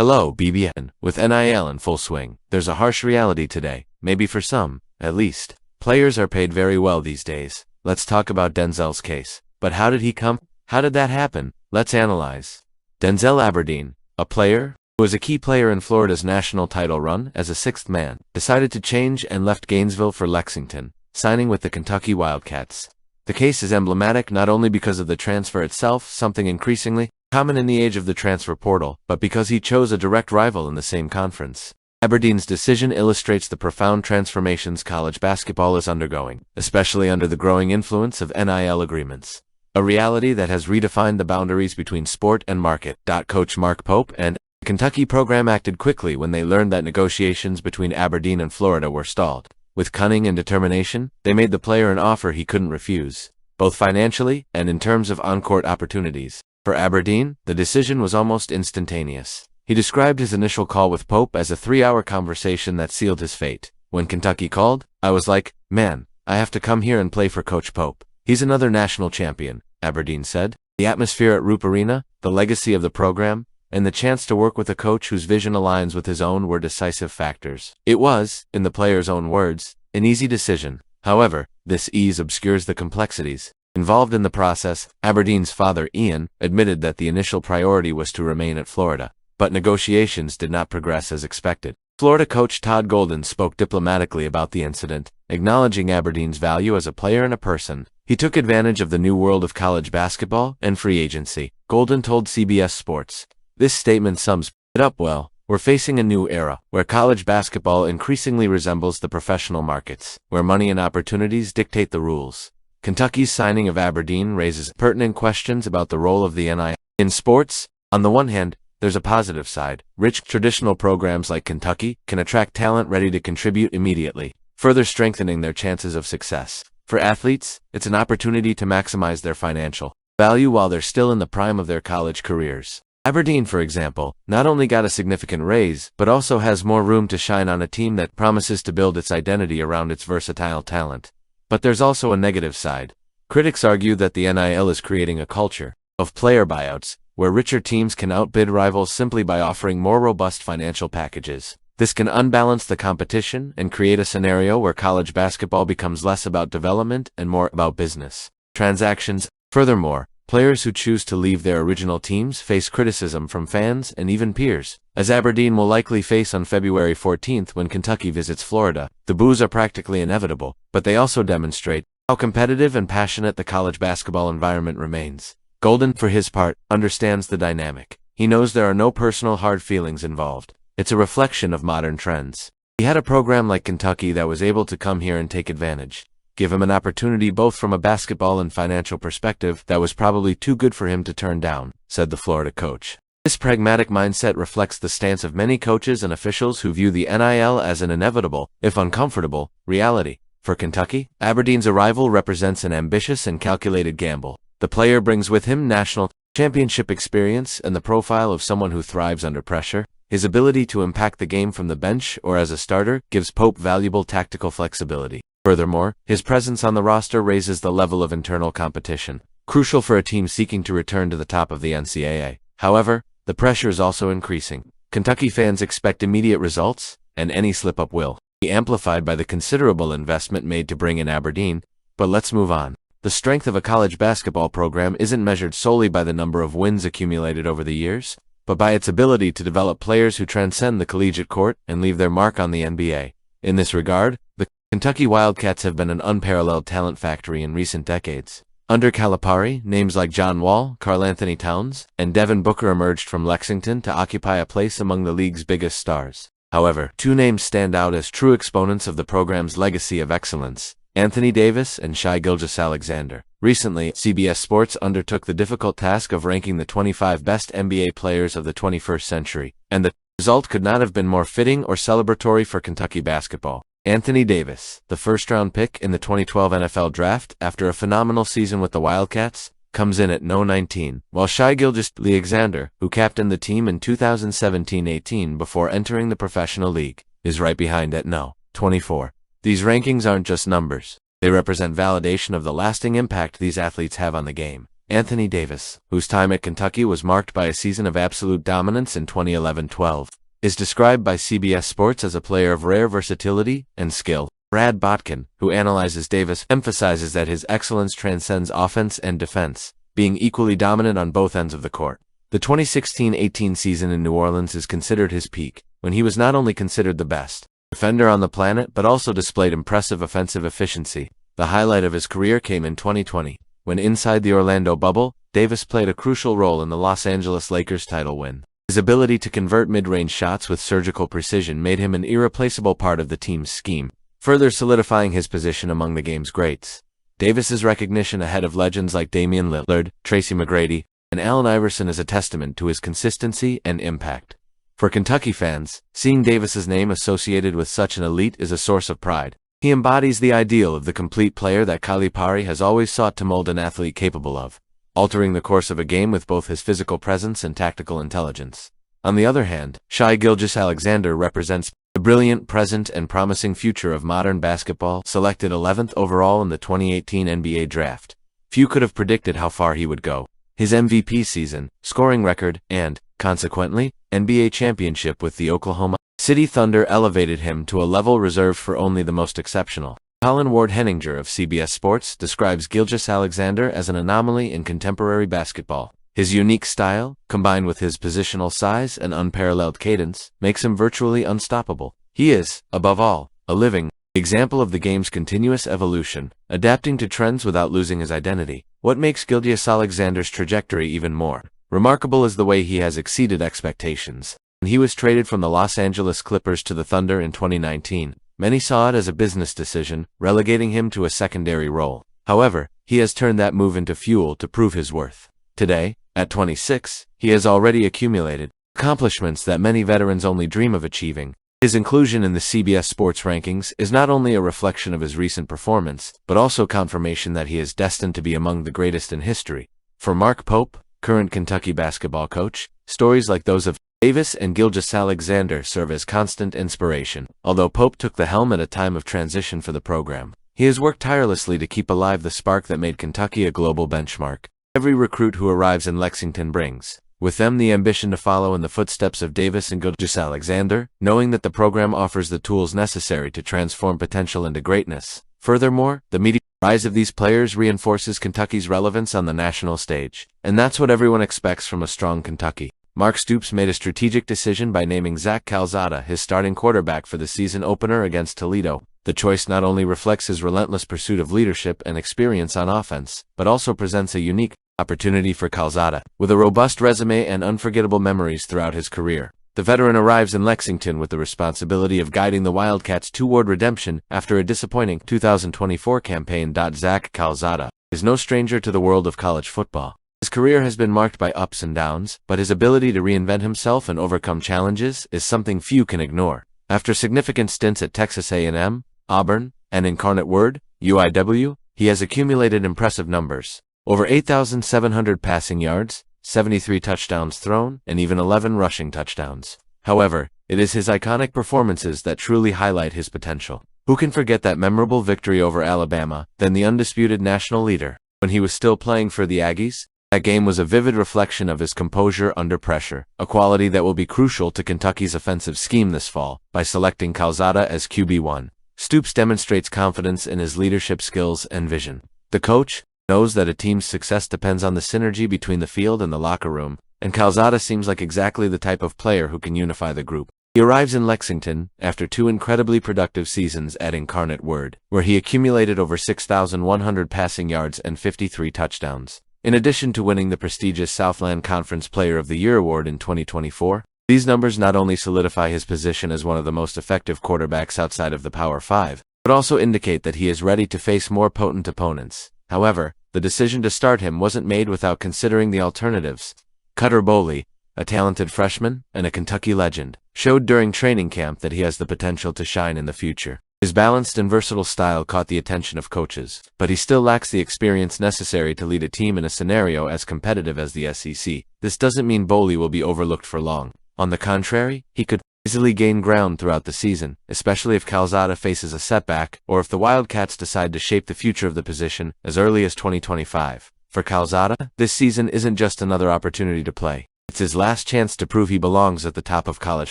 Hello, BBN. With NIL in full swing, there's a harsh reality today, maybe for some, at least. Players are paid very well these days. Let's talk about Denzel's case. But how did he come? How did that happen? Let's analyze. Denzel Aberdine, a player who was a key player in Florida's national title run as a sixth man, decided to change and left Gainesville for Lexington, signing with the Kentucky Wildcats. The case is emblematic not only because of the transfer itself, something increasingly common in the age of the transfer portal, but because he chose a direct rival in the same conference. Aberdine's decision illustrates the profound transformations college basketball is undergoing, especially under the growing influence of NIL agreements, a reality that has redefined the boundaries between sport and market. Coach Mark Pope and the Kentucky program acted quickly when they learned that negotiations between Aberdeen and Florida were stalled. With cunning and determination, they made the player an offer he couldn't refuse, both financially and in terms of on-court opportunities. For Aberdeen, the decision was almost instantaneous. He described his initial call with Pope as a 3-hour conversation that sealed his fate. When Kentucky called, I was like, man, I have to come here and play for Coach Pope. He's another national champion, Aberdeen said. The atmosphere at Rupp Arena, the legacy of the program, and the chance to work with a coach whose vision aligns with his own were decisive factors. It was, in the player's own words, an easy decision. However, this ease obscures the complexities involved in the process. Aberdeen's father, Ian, admitted that the initial priority was to remain at Florida, but negotiations did not progress as expected. Florida coach Todd Golden spoke diplomatically about the incident, acknowledging Aberdeen's value as a player and a person. He took advantage of the new world of college basketball and free agency, Golden told CBS Sports. This statement sums it up well. We're facing a new era, where college basketball increasingly resembles the professional markets, where money and opportunities dictate the rules. Kentucky's signing of Aberdeen raises pertinent questions about the role of the NIL in sports. On the one hand, there's a positive side. Rich, traditional programs like Kentucky can attract talent ready to contribute immediately, further strengthening their chances of success. For athletes, it's an opportunity to maximize their financial value while they're still in the prime of their college careers. Aberdeen, for example, not only got a significant raise, but also has more room to shine on a team that promises to build its identity around its versatile talent. But there's also a negative side. Critics argue that the NIL is creating a culture of player buyouts, where richer teams can outbid rivals simply by offering more robust financial packages. This can unbalance the competition and create a scenario where college basketball becomes less about development and more about business transactions. Furthermore, players who choose to leave their original teams face criticism from fans and even peers, as Aberdeen will likely face on February 14th when Kentucky visits Florida. The boos are practically inevitable, but they also demonstrate how competitive and passionate the college basketball environment remains. Golden, for his part, understands the dynamic. He knows there are no personal hard feelings involved. It's a reflection of modern trends. He had a program like Kentucky that was able to come here and take advantage. Give him an opportunity both from a basketball and financial perspective that was probably too good for him to turn down, said the Florida coach. This pragmatic mindset reflects the stance of many coaches and officials who view the NIL as an inevitable, if uncomfortable, reality. For Kentucky, Aberdeen's arrival represents an ambitious and calculated gamble. The player brings with him national championship experience and the profile of someone who thrives under pressure. His ability to impact the game from the bench or as a starter gives Pope valuable tactical flexibility. Furthermore, his presence on the roster raises the level of internal competition, crucial for a team seeking to return to the top of the NCAA. However, the pressure is also increasing. Kentucky fans expect immediate results, and any slip-up will be amplified by the considerable investment made to bring in Aberdeen. But let's move on. The strength of a college basketball program isn't measured solely by the number of wins accumulated over the years, but by its ability to develop players who transcend the collegiate court and leave their mark on the NBA. In this regard, the Kentucky Wildcats have been an unparalleled talent factory in recent decades. Under Calipari, names like John Wall, Karl-Anthony Towns, and Devin Booker emerged from Lexington to occupy a place among the league's biggest stars. However, two names stand out as true exponents of the program's legacy of excellence: Anthony Davis and Shai Gilgeous-Alexander. Recently, CBS Sports undertook the difficult task of ranking the 25 best NBA players of the 21st century, and the result could not have been more fitting or celebratory for Kentucky basketball. Anthony Davis, the first-round pick in the 2012 NFL Draft after a phenomenal season with the Wildcats, comes in at No. 19, while Shai Gilgeous-Alexander, who captained the team in 2017-18 before entering the professional league, is right behind at No. 24. These rankings aren't just numbers. They represent validation of the lasting impact these athletes have on the game. Anthony Davis, whose time at Kentucky was marked by a season of absolute dominance in 2011-12, is described by CBS Sports as a player of rare versatility and skill. Brad Botkin, who analyzes Davis, emphasizes that his excellence transcends offense and defense, being equally dominant on both ends of the court. The 2016-18 season in New Orleans is considered his peak, when he was not only considered the best defender on the planet but also displayed impressive offensive efficiency. The highlight of his career came in 2020, when inside the Orlando bubble, Davis played a crucial role in the Los Angeles Lakers title win. His ability to convert mid-range shots with surgical precision made him an irreplaceable part of the team's scheme, further solidifying his position among the game's greats. Davis's recognition ahead of legends like Damian Lillard, Tracy McGrady, and Allen Iverson is a testament to his consistency and impact. For Kentucky fans, seeing Davis's name associated with such an elite is a source of pride. He embodies the ideal of the complete player that Calipari has always sought to mold an athlete capable of, altering the course of a game with both his physical presence and tactical intelligence. On the other hand, Shai Gilgeous-Alexander represents the brilliant present and promising future of modern basketball, selected 11th overall in the 2018 NBA Draft. Few could have predicted how far he would go. His MVP season, scoring record, and, consequently, NBA championship with the Oklahoma City Thunder elevated him to a level reserved for only the most exceptional. Colin Ward-Henninger of CBS Sports describes Gilgeous-Alexander as an anomaly in contemporary basketball. His unique style, combined with his positional size and unparalleled cadence, makes him virtually unstoppable. He is, above all, a living example of the game's continuous evolution, adapting to trends without losing his identity. What makes Gilgeous-Alexander's trajectory even more remarkable is the way he has exceeded expectations. When he was traded from the Los Angeles Clippers to the Thunder in 2019, many saw it as a business decision, relegating him to a secondary role. However, he has turned that move into fuel to prove his worth. Today, at 26, he has already accumulated accomplishments that many veterans only dream of achieving. His inclusion in the CBS Sports rankings is not only a reflection of his recent performance, but also confirmation that he is destined to be among the greatest in history. For Mark Pope, current Kentucky basketball coach, stories like those of Davis and Gilgeous-Alexander serve as constant inspiration. Although Pope took the helm at a time of transition for the program, he has worked tirelessly to keep alive the spark that made Kentucky a global benchmark. Every recruit who arrives in Lexington brings with them the ambition to follow in the footsteps of Davis and Gilgeous-Alexander, knowing that the program offers the tools necessary to transform potential into greatness. Furthermore, the media rise of these players reinforces Kentucky's relevance on the national stage, and that's what everyone expects from a strong Kentucky. Mark Stoops made a strategic decision by naming Zack Kalzada his starting quarterback for the season opener against Toledo. The choice not only reflects his relentless pursuit of leadership and experience on offense, but also presents a unique opportunity for Kalzada. With a robust resume and unforgettable memories throughout his career, the veteran arrives in Lexington with the responsibility of guiding the Wildcats toward redemption after a disappointing 2024 campaign. Zack Kalzada is no stranger to the world of college football. His career has been marked by ups and downs, but his ability to reinvent himself and overcome challenges is something few can ignore. After significant stints at Texas A&M, Auburn, and Incarnate Word, UIW, he has accumulated impressive numbers. Over 8,700 passing yards, 73 touchdowns thrown, and even 11 rushing touchdowns. However, it is his iconic performances that truly highlight his potential. Who can forget that memorable victory over Alabama, then the undisputed national leader, when he was still playing for the Aggies? That game was a vivid reflection of his composure under pressure, a quality that will be crucial to Kentucky's offensive scheme this fall. By selecting Kalzada as QB1, Stoops demonstrates confidence in his leadership skills and vision. The coach knows that a team's success depends on the synergy between the field and the locker room, and Kalzada seems like exactly the type of player who can unify the group. He arrives in Lexington after 2 incredibly productive seasons at Incarnate Word, where he accumulated over 6,100 passing yards and 53 touchdowns. In addition to winning the prestigious Southland Conference Player of the Year award in 2024, these numbers not only solidify his position as one of the most effective quarterbacks outside of the Power 5, but also indicate that he is ready to face more potent opponents. However, the decision to start him wasn't made without considering the alternatives. Cutter Boley, a talented freshman and a Kentucky legend, showed during training camp that he has the potential to shine in the future. His balanced and versatile style caught the attention of coaches, but he still lacks the experience necessary to lead a team in a scenario as competitive as the SEC. This doesn't mean Boley will be overlooked for long. On the contrary, he could easily gain ground throughout the season, especially if Kalzada faces a setback or if the Wildcats decide to shape the future of the position as early as 2025. For Kalzada, this season isn't just another opportunity to play. It's his last chance to prove he belongs at the top of college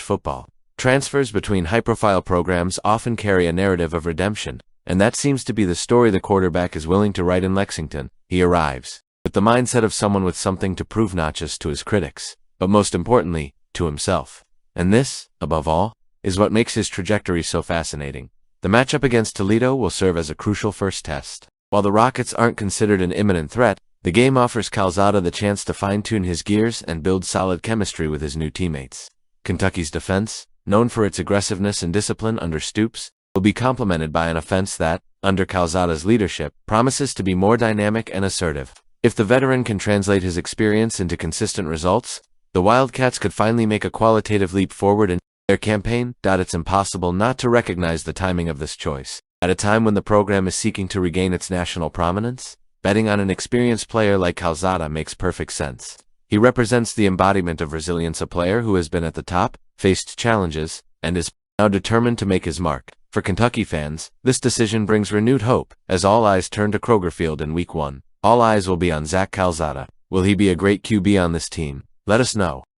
football. Transfers between high-profile programs often carry a narrative of redemption, and that seems to be the story the quarterback is willing to write in Lexington. He arrives with the mindset of someone with something to prove, not just to his critics, but most importantly, to himself. And this, above all, is what makes his trajectory so fascinating. The matchup against Toledo will serve as a crucial first test. While the Rockets aren't considered an imminent threat, the game offers Kalzada the chance to fine-tune his gears and build solid chemistry with his new teammates. Kentucky's defense, known for its aggressiveness and discipline under Stoops, will be complemented by an offense that, under Kalzada's leadership, promises to be more dynamic and assertive. If the veteran can translate his experience into consistent results, the Wildcats could finally make a qualitative leap forward in their campaign. It's impossible not to recognize the timing of this choice. At a time when the program is seeking to regain its national prominence, betting on an experienced player like Kalzada makes perfect sense. He represents the embodiment of resilience, a player who has been at the top, faced challenges, and is now determined to make his mark. For Kentucky fans, this decision brings renewed hope, as all eyes turn to Kroger Field in Week 1. All eyes will be on Zack Kalzada. Will he be a great QB on this team? Let us know.